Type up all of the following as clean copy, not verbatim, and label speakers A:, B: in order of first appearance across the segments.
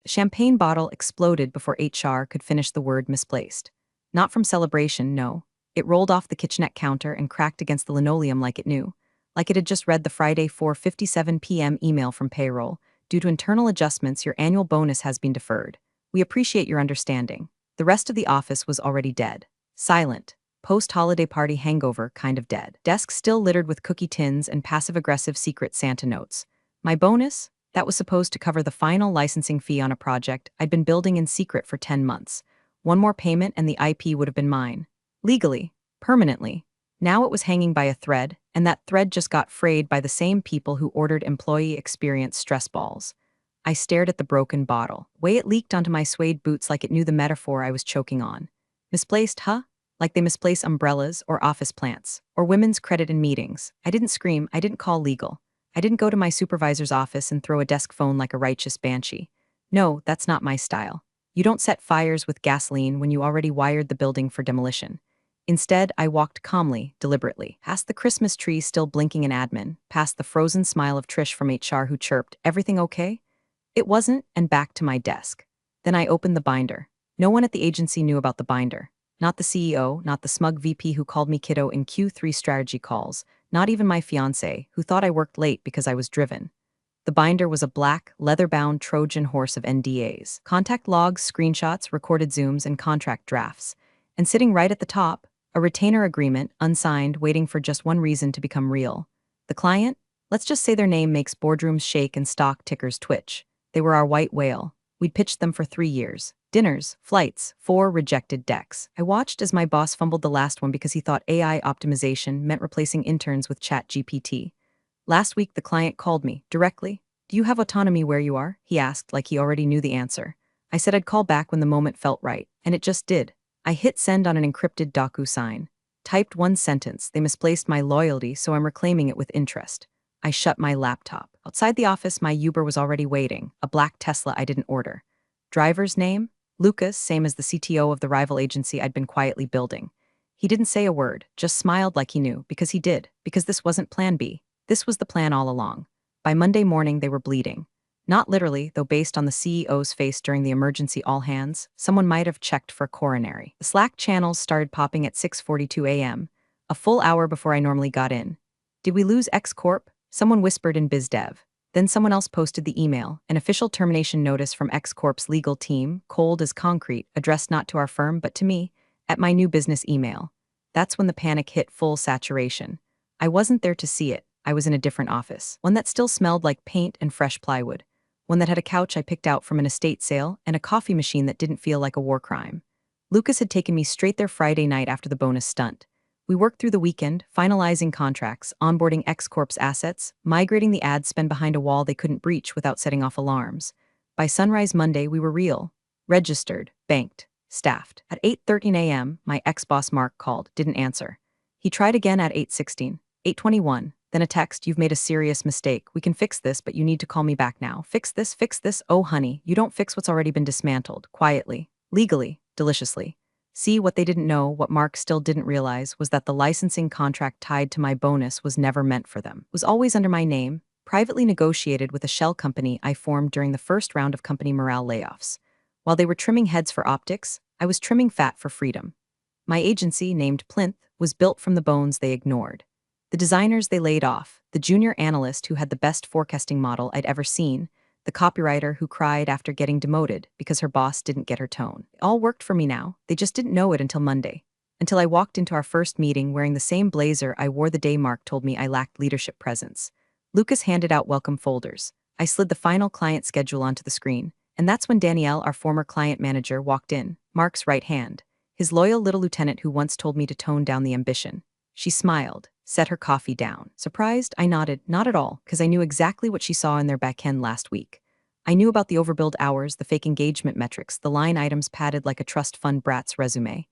A: The champagne bottle exploded before HR could finish the word misplaced. Not from celebration, no. It rolled off the kitchenette counter and cracked against the linoleum like it knew. Like it had just read the Friday 4:57 p.m. email from Payroll. Due to internal adjustments, your annual bonus has been deferred. We appreciate your understanding. The rest of the office was already dead. Silent. Post-holiday party hangover kind of dead. Desk still littered with cookie tins and passive-aggressive Secret Santa notes. My bonus? That was supposed to cover the final licensing fee on a project I'd been building in secret for 10 months. One more payment and the IP would have been mine. Legally. Permanently. Now it was hanging by a thread, and that thread just got frayed by the same people who ordered employee experience stress balls. I stared at the broken bottle. Way it leaked onto my suede boots like it knew the metaphor I was choking on. Misplaced, huh? Like they misplace umbrellas or office plants, or women's credit in meetings. I didn't scream, I didn't call legal. I didn't go to my supervisor's office and throw a desk phone like a righteous banshee. No, that's not my style. You don't set fires with gasoline when you already wired the building for demolition. Instead, I walked calmly, deliberately, past the Christmas tree still blinking in admin, past the frozen smile of Trish from HR who chirped, "Everything okay?" It wasn't, and back to my desk. Then I opened the binder. No one at the agency knew about the binder. Not the CEO, not the smug VP who called me kiddo in Q3 strategy calls, not even my fiancé, who thought I worked late because I was driven. The binder was a black, leather-bound Trojan horse of NDAs, contact logs, screenshots, recorded Zooms, and contract drafts. And sitting right at the top, a retainer agreement, unsigned, waiting for just one reason to become real. The client? Let's just say their name makes boardrooms shake and stock tickers twitch. They were our white whale. We'd pitched them for 3 years. Dinners, flights, 4 rejected decks. I watched as my boss fumbled the last one because he thought AI optimization meant replacing interns with ChatGPT. Last week, the client called me, directly. "Do you have autonomy where you are?" he asked, like he already knew the answer. I said I'd call back when the moment felt right, and it just did. I hit send on an encrypted DocuSign. Typed one sentence, "They misplaced my loyalty, so I'm reclaiming it with interest." I shut my laptop. Outside the office, my Uber was already waiting, a black Tesla I didn't order. Driver's name? Lucas, same as the CTO of the rival agency I'd been quietly building. He didn't say a word, just smiled like he knew, because he did, because this wasn't plan B. This was the plan all along. By Monday morning, they were bleeding. Not literally, though based on the CEO's face during the emergency all-hands, someone might have checked for coronary. The Slack channels started popping at 6:42 a.m., a full hour before I normally got in. "Did we lose X Corp?" Someone whispered in BizDev. Then someone else posted the email, an official termination notice from X Corp's legal team, cold as concrete, addressed not to our firm but to me, at my new business email. That's when the panic hit full saturation. I wasn't there to see it. I was in a different office, one that still smelled like paint and fresh plywood, one that had a couch I picked out from an estate sale and a coffee machine that didn't feel like a war crime. Lucas had taken me straight there Friday night after the bonus stunt. We worked through the weekend, finalizing contracts, onboarding X Corp's assets, migrating the ad spend behind a wall they couldn't breach without setting off alarms. By sunrise Monday, we were real. Registered, banked, staffed. At 8:13 a.m., my ex-boss Mark called, didn't answer. He tried again at 8:16, 8:21, then a text, "You've made a serious mistake. We can fix this, but you need to call me back now. Fix this, fix this. Oh, honey, you don't fix what's already been dismantled. Quietly, legally, deliciously." See, what they didn't know, what Mark still didn't realize, was that the licensing contract tied to my bonus was never meant for them. It was always under my name, privately negotiated with a shell company I formed during the first round of company morale layoffs. While they were trimming heads for optics, I was trimming fat for freedom. My agency, named Plinth, was built from the bones they ignored. The designers they laid off, the junior analyst who had the best forecasting model I'd ever seen, the copywriter who cried after getting demoted because her boss didn't get her tone. It all worked for me now. They just didn't know it until Monday. Until I walked into our first meeting wearing the same blazer I wore the day Mark told me I lacked leadership presence. Lucas handed out welcome folders. I slid the final client schedule onto the screen, and that's when Danielle, our former client manager, walked in, Mark's right hand, his loyal little lieutenant who once told me to tone down the ambition. She smiled, set her coffee down. Surprised, I nodded, not at all, because I knew exactly what she saw in their backend last week. I knew about the overbilled hours, the fake engagement metrics, the line items padded like a trust fund brat's resume.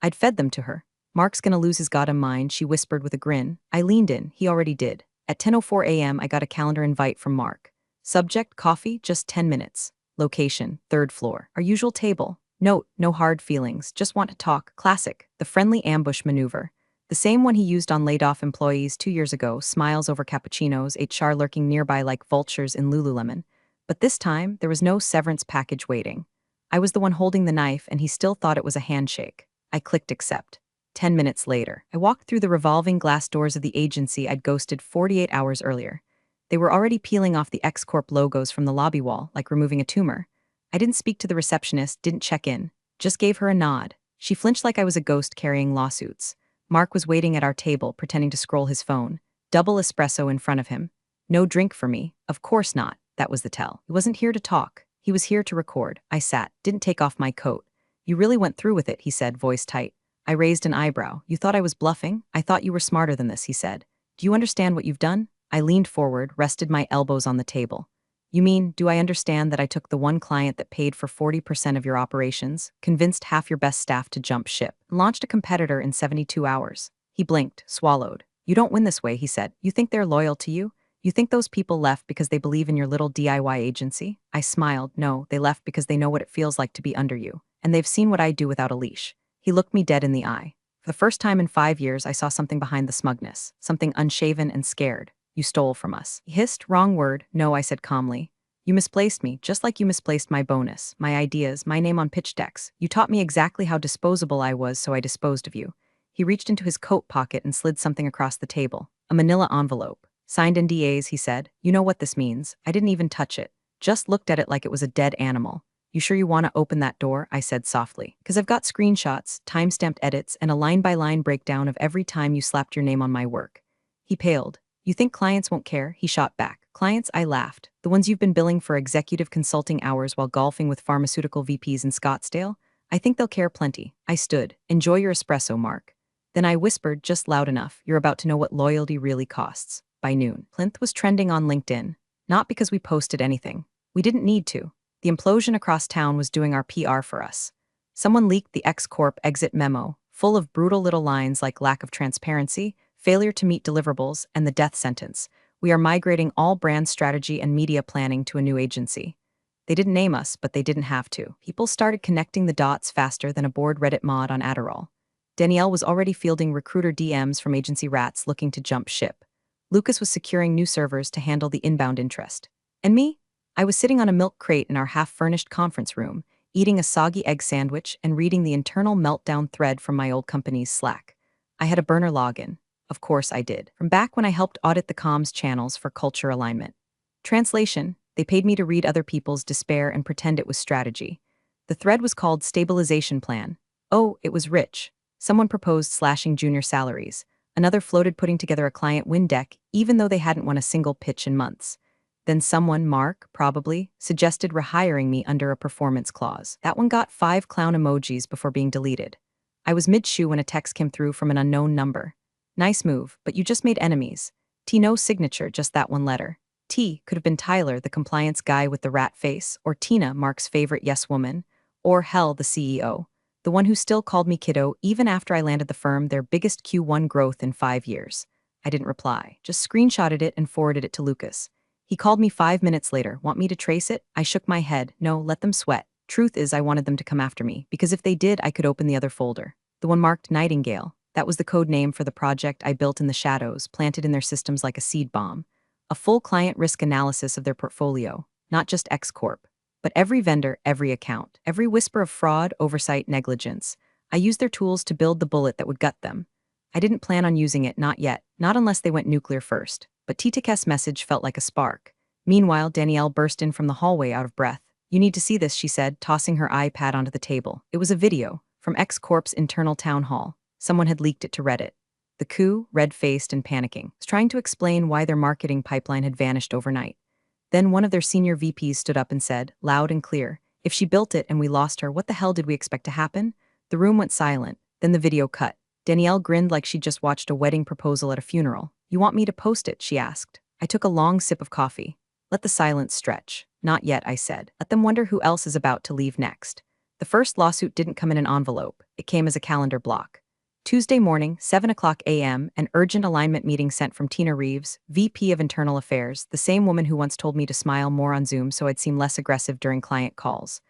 A: I'd fed them to her. "Mark's gonna lose his goddamn mind," she whispered with a grin. I leaned in, he already did. At 10:04 a.m., I got a calendar invite from Mark. Subject, coffee, just 10 minutes. Location, 3rd floor. Our usual table. Note, no hard feelings, just want to talk. Classic, the friendly ambush maneuver. The same one he used on laid-off employees 2 years ago, smiles over cappuccinos, HR lurking nearby like vultures in Lululemon. But this time, there was no severance package waiting. I was the one holding the knife, and he still thought it was a handshake. I clicked accept. 10 minutes later, I walked through the revolving glass doors of the agency I'd ghosted 48 hours earlier. They were already peeling off the X-Corp logos from the lobby wall, like removing a tumor. I didn't speak to the receptionist, didn't check in, just gave her a nod. She flinched like I was a ghost carrying lawsuits. Mark was waiting at our table, pretending to scroll his phone. Double espresso in front of him. No drink for me. Of course not. That was the tell. He wasn't here to talk. He was here to record. I sat, didn't take off my coat. You really went through with it, he said, voice tight. I raised an eyebrow. You thought I was bluffing? I thought you were smarter than this, he said. Do you understand what you've done? I leaned forward, rested my elbows on the table. You mean, do I understand that I took the one client that paid for 40% of your operations, convinced half your best staff to jump ship, and launched a competitor in 72 hours? He blinked, swallowed. You don't win this way, he said. You think they're loyal to you? You think those people left because they believe in your little DIY agency? I smiled. No, they left because they know what it feels like to be under you, and they've seen what I do without a leash. He looked me dead in the eye. For the first time in 5 years, I saw something behind the smugness, something unshaven and scared. You stole from us. He hissed, wrong word. No, I said calmly. You misplaced me, just like you misplaced my bonus, my ideas, my name on pitch decks. You taught me exactly how disposable I was, so I disposed of you. He reached into his coat pocket and slid something across the table. A manila envelope. Signed NDAs, he said. You know what this means. I didn't even touch it. Just looked at it like it was a dead animal. You sure you want to open that door? I said softly. Because I've got screenshots, time-stamped edits, and a line-by-line breakdown of every time you slapped your name on my work. He paled. You think clients won't care? He shot back. Clients? I laughed. The ones you've been billing for executive consulting hours while golfing with pharmaceutical VPs in Scottsdale? I think they'll care plenty. I stood. Enjoy your espresso, Mark. Then I whispered just loud enough. You're about to know what loyalty really costs. By noon, Plinth was trending on LinkedIn. Not because we posted anything. We didn't need to. The implosion across town was doing our PR for us. Someone leaked the X-Corp exit memo, full of brutal little lines like lack of transparency, failure to meet deliverables, and the death sentence. We are migrating all brand strategy and media planning to a new agency. They didn't name us, but they didn't have to. People started connecting the dots faster than a bored Reddit mod on Adderall. Danielle was already fielding recruiter DMs from agency rats looking to jump ship. Lucas was securing new servers to handle the inbound interest. And me? I was sitting on a milk crate in our half-furnished conference room, eating a soggy egg sandwich and reading the internal meltdown thread from my old company's Slack. I had a burner login. Of course I did. From back when I helped audit the comms channels for culture alignment. Translation, they paid me to read other people's despair and pretend it was strategy. The thread was called Stabilization Plan. Oh, it was rich. Someone proposed slashing junior salaries. Another floated putting together a client win deck, even though they hadn't won a single pitch in months. Then someone, Mark, probably, suggested rehiring me under a performance clause. That one got 5 clown emojis before being deleted. I was mid-shoe when a text came through from an unknown number. Nice move, but you just made enemies. T no signature, just that one letter. T could have been Tyler, the compliance guy with the rat face, or Tina, Mark's favorite yes woman, or hell, the CEO. The one who still called me kiddo even after I landed the firm their biggest Q1 growth in 5 years. I didn't reply, just screenshotted it and forwarded it to Lucas. He called me 5 minutes later. Want me to trace it? I shook my head. No, let them sweat. Truth is, I wanted them to come after me, because if they did, I could open the other folder. The one marked Nightingale. That was the code name for the project I built in the shadows, planted in their systems like a seed bomb. A full client risk analysis of their portfolio, not just X-Corp, but every vendor, every account, every whisper of fraud, oversight, negligence. I used their tools to build the bullet that would gut them. I didn't plan on using it, not yet, not unless they went nuclear first. But Titak's message felt like a spark. Meanwhile, Danielle burst in from the hallway out of breath. You need to see this, she said, tossing her iPad onto the table. It was a video from X-Corp's internal town hall. Someone had leaked it to Reddit. The coup, red-faced and panicking, was trying to explain why their marketing pipeline had vanished overnight. Then one of their senior VPs stood up and said, loud and clear, if she built it and we lost her, what the hell did we expect to happen? The room went silent. Then the video cut. Danielle grinned like she'd just watched a wedding proposal at a funeral. You want me to post it? She asked. I took a long sip of coffee. Let the silence stretch. Not yet, I said. Let them wonder who else is about to leave next. The first lawsuit didn't come in an envelope. It came as a calendar block. Tuesday morning, 7:00 a.m., an urgent alignment meeting sent from Tina Reeves, VP of Internal Affairs, the same woman who once told me to smile more on Zoom so I'd seem less aggressive during client calls.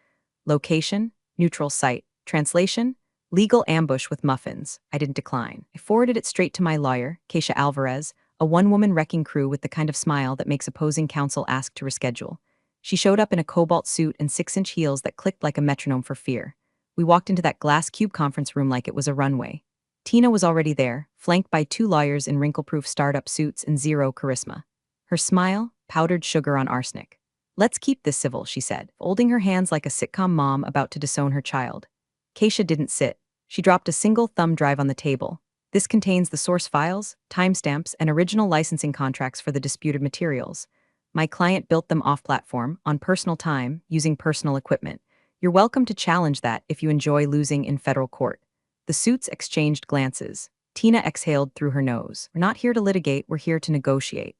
A: Location, neutral site. Translation, legal ambush with muffins. I didn't decline. I forwarded it straight to my lawyer, Keisha Alvarez, a one-woman wrecking crew with the kind of smile that makes opposing counsel ask to reschedule. She showed up in a cobalt suit and 6-inch heels that clicked like a metronome for fear. We walked into that glass cube conference room like it was a runway. Tina was already there, flanked by 2 lawyers in wrinkle-proof startup suits and zero charisma. Her smile, powdered sugar on arsenic. "Let's keep this civil," she said, folding her hands like a sitcom mom about to disown her child. Keisha didn't sit. She dropped a single thumb drive on the table. "This contains the source files, timestamps, and original licensing contracts for the disputed materials. My client built them off-platform, on personal time, using personal equipment. You're welcome to challenge that if you enjoy losing in federal court." The suits exchanged glances. Tina exhaled through her nose. "We're not here to litigate, we're here to negotiate."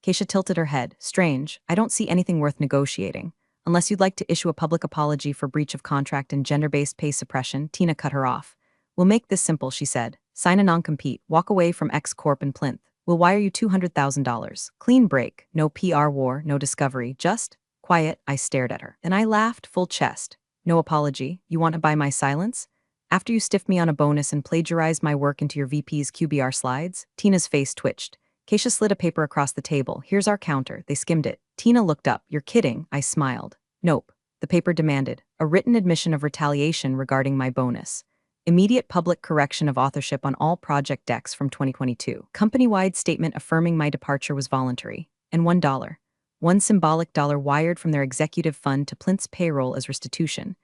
A: Keisha tilted her head. "Strange, I don't see anything worth negotiating. Unless you'd like to issue a public apology for breach of contract and gender-based pay suppression." Tina cut her off. "We'll make this simple," she said. "Sign a non-compete, walk away from X Corp and Plinth. We'll wire you $200,000. Clean break, no PR war, no discovery, just quiet." I stared at her. Then I laughed, full chest. "No apology? You want to buy my silence? After you stiffed me on a bonus and plagiarized my work into your VP's QBR slides?" Tina's face twitched. Keisha slid a paper across the table. "Here's our counter." They skimmed it. Tina looked up. "You're kidding." I smiled. "Nope." The paper demanded a written admission of retaliation regarding my bonus. Immediate public correction of authorship on all project decks from 2022. Company-wide statement affirming my departure was voluntary. And $1. One symbolic dollar wired from their executive fund to Plinth's payroll as restitution.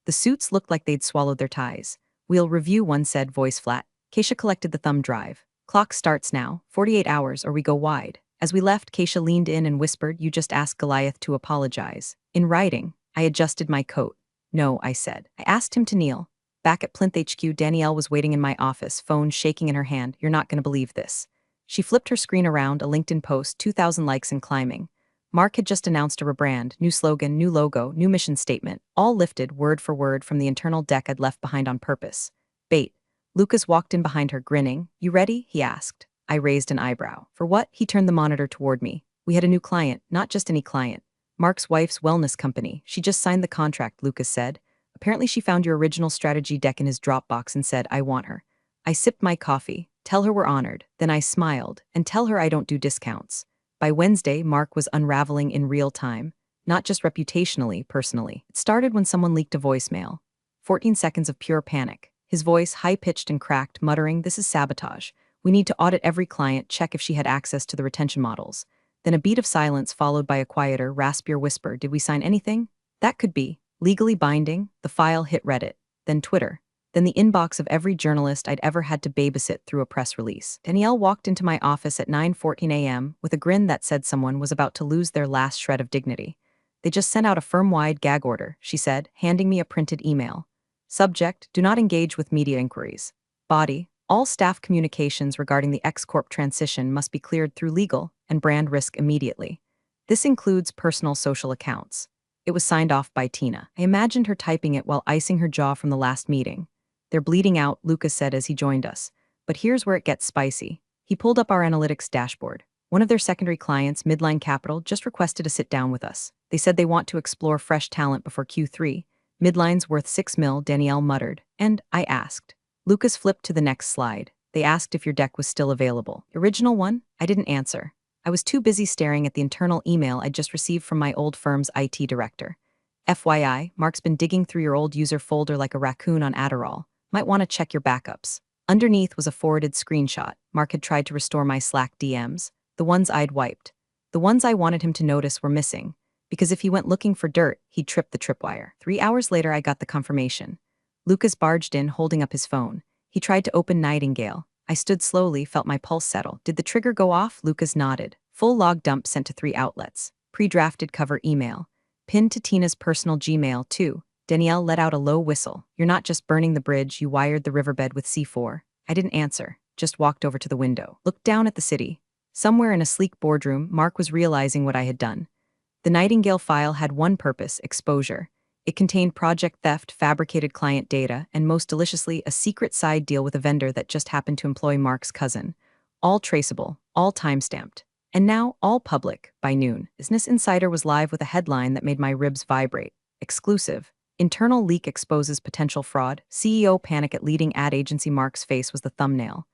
A: The suits looked like they'd swallowed their ties. "We'll review," one said, voice flat. Keisha collected the thumb drive. "Clock starts now. 48 hours or we go wide." As we left, Keisha leaned in and whispered, "You just asked Goliath to apologize." In writing, I adjusted my coat. "No," I said. I asked him to kneel. Back at Plinth HQ, Danielle was waiting in my office, phone shaking in her hand. "You're not going to believe this." She flipped her screen around, a LinkedIn post, 2,000 likes and climbing. Mark had just announced a rebrand, new slogan, new logo, new mission statement, all lifted word for word from the internal deck I'd left behind on purpose. Bait. Lucas walked in behind her, grinning. "You ready?" he asked. I raised an eyebrow. "For what?" He turned the monitor toward me. "We had a new client, not just any client. Mark's wife's wellness company. She just signed the contract," Lucas said. "Apparently she found your original strategy deck in his Dropbox and said, 'I want her.'" I sipped my coffee. "Tell her we're honored." Then I smiled. "And tell her I don't do discounts." By Wednesday, Mark was unraveling in real time, not just reputationally, personally. It started when someone leaked a voicemail. 14 seconds of pure panic. His voice high-pitched and cracked, muttering, "This is sabotage. We need to audit every client, check if she had access to the retention models." Then a beat of silence followed by a quieter, raspier whisper. "Did we sign anything?" That could be. Legally binding. The file hit Reddit. Then Twitter. Then the inbox of every journalist I'd ever had to babysit through a press release. Danielle walked into my office at 9:14 a.m. with a grin that said someone was about to lose their last shred of dignity. "They just sent out a firm-wide gag order," she said, handing me a printed email. Subject: "Do not engage with media inquiries." Body: "All staff communications regarding the X-Corp transition must be cleared through legal and brand risk immediately. This includes personal social accounts." It was signed off by Tina. I imagined her typing it while icing her jaw from the last meeting. "They're bleeding out," Lucas said as he joined us. "But here's where it gets spicy." He pulled up our analytics dashboard. One of their secondary clients, Midline Capital, just requested to sit down with us. They said they want to explore fresh talent before Q3. "Midline's worth $6 million, Danielle muttered. And I asked. Lucas flipped to the next slide. "They asked if your deck was still available." "Original one?" I didn't answer. I was too busy staring at the internal email I'd just received from my old firm's IT director. "FYI, Mark's been digging through your old user folder like a raccoon on Adderall. Might want to check your backups." Underneath was a forwarded screenshot. Mark had tried to restore my Slack DMs, the ones I'd wiped. The ones I wanted him to notice were missing, because if he went looking for dirt, he'd trip the tripwire. 3 hours later, I got the confirmation. Lucas barged in, holding up his phone. He tried to open Nightingale. I stood slowly, felt my pulse settle. "Did the trigger go off?" Lucas nodded. "Full log dump sent to 3 outlets. Pre-drafted cover email. Pinned to Tina's personal Gmail, too." Danielle let out a low whistle. "You're not just burning the bridge, you wired the riverbed with C4. I didn't answer, just walked over to the window. Looked down at the city. Somewhere in a sleek boardroom, Mark was realizing what I had done. The Nightingale file had one purpose: exposure. It contained project theft, fabricated client data, and most deliciously, a secret side deal with a vendor that just happened to employ Mark's cousin. All traceable, all timestamped. And now, all public, by noon. Business Insider was live with a headline that made my ribs vibrate. Exclusive. Internal leak exposes potential fraud. CEO panic at leading ad agency. Mark's face was the thumbnail.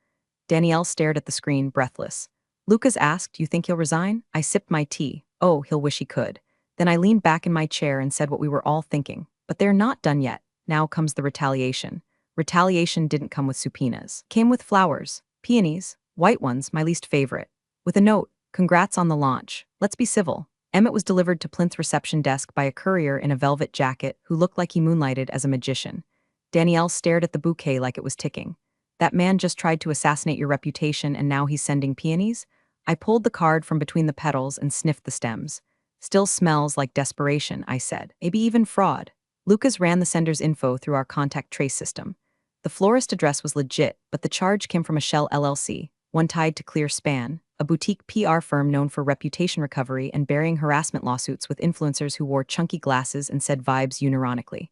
A: Danielle stared at the screen, breathless. Lucas asked, "You think he'll resign?" I sipped my tea. "Oh, he'll wish he could." Then I leaned back in my chair and said what we were all thinking. But they're not done yet. Now comes the retaliation. Retaliation didn't come with subpoenas. Came with flowers. Peonies. White ones, my least favorite. With a note, congrats on the launch. Let's be civil. Emmett was delivered to Plinth's reception desk by a courier in a velvet jacket who looked like he moonlighted as a magician. Danielle stared at the bouquet like it was ticking. That man just tried to assassinate your reputation and now he's sending peonies? I pulled the card from between the petals and sniffed the stems. Still smells like desperation, I said. Maybe even fraud. Lucas ran the sender's info through our contact trace system. The florist address was legit, but the charge came from a Shell LLC, one tied to Clear Span, a boutique PR firm known for reputation recovery and burying harassment lawsuits with influencers who wore chunky glasses and said vibes unironically.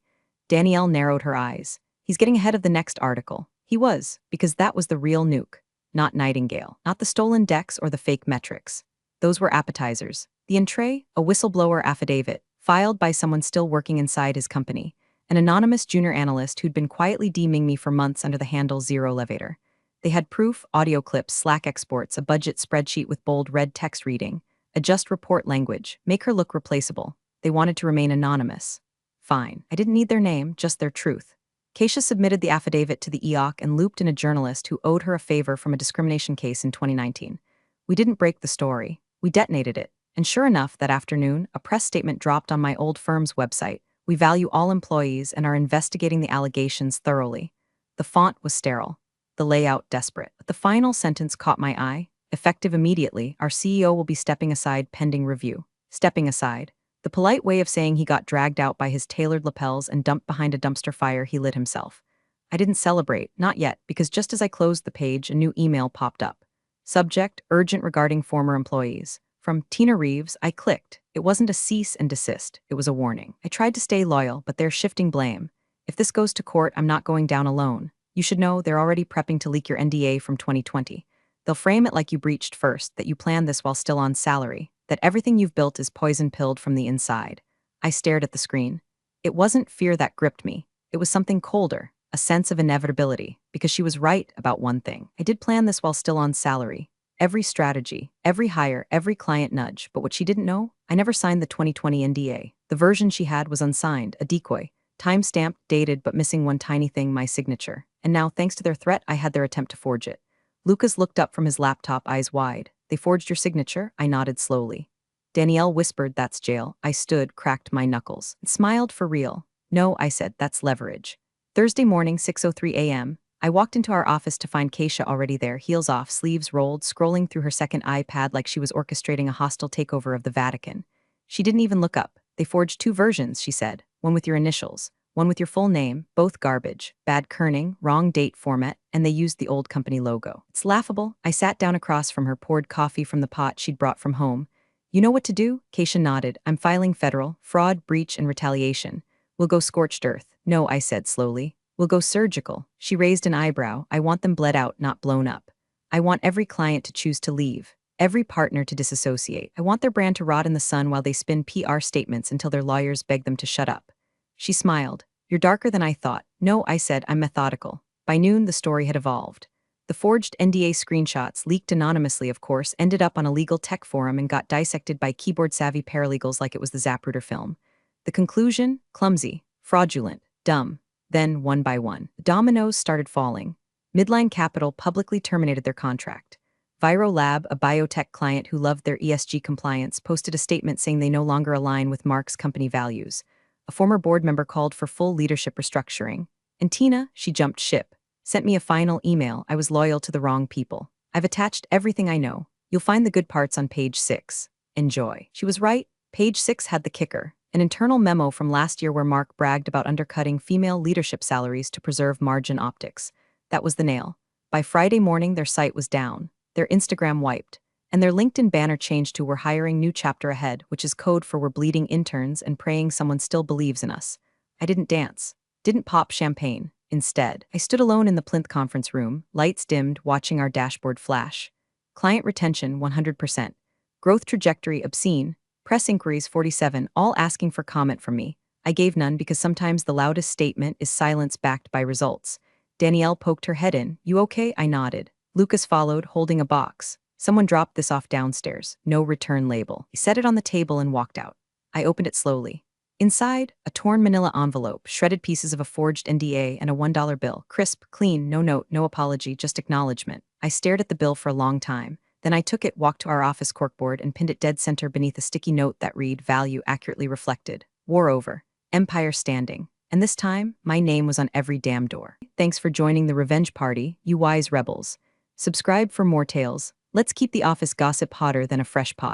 A: Danielle narrowed her eyes. He's getting ahead of the next article. He was, because that was the real nuke. Not Nightingale, not the stolen decks or the fake metrics. Those were appetizers. The entree, a whistleblower affidavit, filed by someone still working inside his company, an anonymous junior analyst who'd been quietly deeming me for months under the handle Zero Elevator. They had proof, audio clips, Slack exports, a budget spreadsheet with bold red text reading, adjust report language, make her look replaceable. They wanted to remain anonymous. Fine. I didn't need their name, just their truth. Keisha submitted the affidavit to the EOC and looped in a journalist who owed her a favor from a discrimination case in 2019. We didn't break the story. We detonated it. And sure enough, that afternoon, a press statement dropped on my old firm's website. We value all employees and are investigating the allegations thoroughly. The font was sterile. The layout desperate. But the final sentence caught my eye. Effective immediately, our CEO will be stepping aside pending review. Stepping aside. The polite way of saying he got dragged out by his tailored lapels and dumped behind a dumpster fire he lit himself. I didn't celebrate, not yet, because just as I closed the page, a new email popped up. Subject, urgent regarding former employees. From Tina Reeves, I clicked. It wasn't a cease and desist, it was a warning. I tried to stay loyal, but they're shifting blame. If this goes to court, I'm not going down alone. You should know they're already prepping to leak your NDA from 2020. They'll frame it like you breached first, that you planned this while still on salary, that everything you've built is poison-pilled from the inside. I stared at the screen. It wasn't fear that gripped me. It was something colder, a sense of inevitability, because she was right about one thing. I did plan this while still on salary. Every strategy, every hire, every client nudge, but what she didn't know? I never signed the 2020 NDA. The version she had was unsigned, a decoy, time-stamped, dated, but missing one tiny thing, my signature. And now, thanks to their threat, I had their attempt to forge it. Lucas looked up from his laptop, eyes wide. They forged your signature? I nodded slowly. Danielle whispered, that's jail. I stood, cracked my knuckles, and smiled for real. No, I said, that's leverage. Thursday morning, 6:03 a.m., I walked into our office to find Keisha already there, heels off, sleeves rolled, scrolling through her second iPad like she was orchestrating a hostile takeover of the Vatican. She didn't even look up. They forged 2 versions, she said. One with your initials, one with your full name, both garbage, bad kerning, wrong date format, and they used the old company logo. It's laughable. I sat down across from her, poured coffee from the pot she'd brought from home. You know what to do? Keisha nodded. I'm filing federal, fraud, breach, and retaliation. We'll go scorched earth. No, I said slowly. We'll go surgical. She raised an eyebrow. I want them bled out, not blown up. I want every client to choose to leave. Every partner to disassociate. I want their brand to rot in the sun while they spin PR statements until their lawyers beg them to shut up. She smiled. You're darker than I thought. No, I said, I'm methodical. By noon, the story had evolved. The forged NDA screenshots, leaked anonymously of course, ended up on a legal tech forum and got dissected by keyboard-savvy paralegals like it was the Zapruder film. The conclusion? Clumsy, fraudulent, dumb. Then, one by one, the dominoes started falling. Midline Capital publicly terminated their contract. Viro Lab, a biotech client who loved their ESG compliance, posted a statement saying they no longer align with Mark's company values. A former board member called for full leadership restructuring. And Tina, she jumped ship. Sent me a final email. I was loyal to the wrong people. I've attached everything I know. You'll find the good parts on page 6. Enjoy. She was right. Page 6 had the kicker. An internal memo from last year where Mark bragged about undercutting female leadership salaries to preserve margin optics. That was the nail. By Friday morning, their site was down, their Instagram wiped, and their LinkedIn banner changed to "We're hiring new chapter ahead," which is code for "We're bleeding interns and praying someone still believes in us." I didn't dance, didn't pop champagne. Instead, I stood alone in the Plinth conference room, lights dimmed, watching our dashboard flash. Client retention 100%. Growth trajectory obscene. Press inquiries 47, all asking for comment from me. I gave none because sometimes the loudest statement is silence backed by results. Danielle poked her head in. You okay? I nodded. Lucas followed, holding a box. Someone dropped this off downstairs. No return label. He set it on the table and walked out. I opened it slowly. Inside, a torn manila envelope, shredded pieces of a forged NDA, and a $1 bill. Crisp, clean, no note, no apology, just acknowledgement. I stared at the bill for a long time. Then I took it, walked to our office corkboard, and pinned it dead center beneath a sticky note that read, "Value accurately reflected. War over. Empire standing." And this time, my name was on every damn door. Thanks for joining the revenge party, you wise rebels. Subscribe for more tales. Let's keep the office gossip hotter than a fresh pot.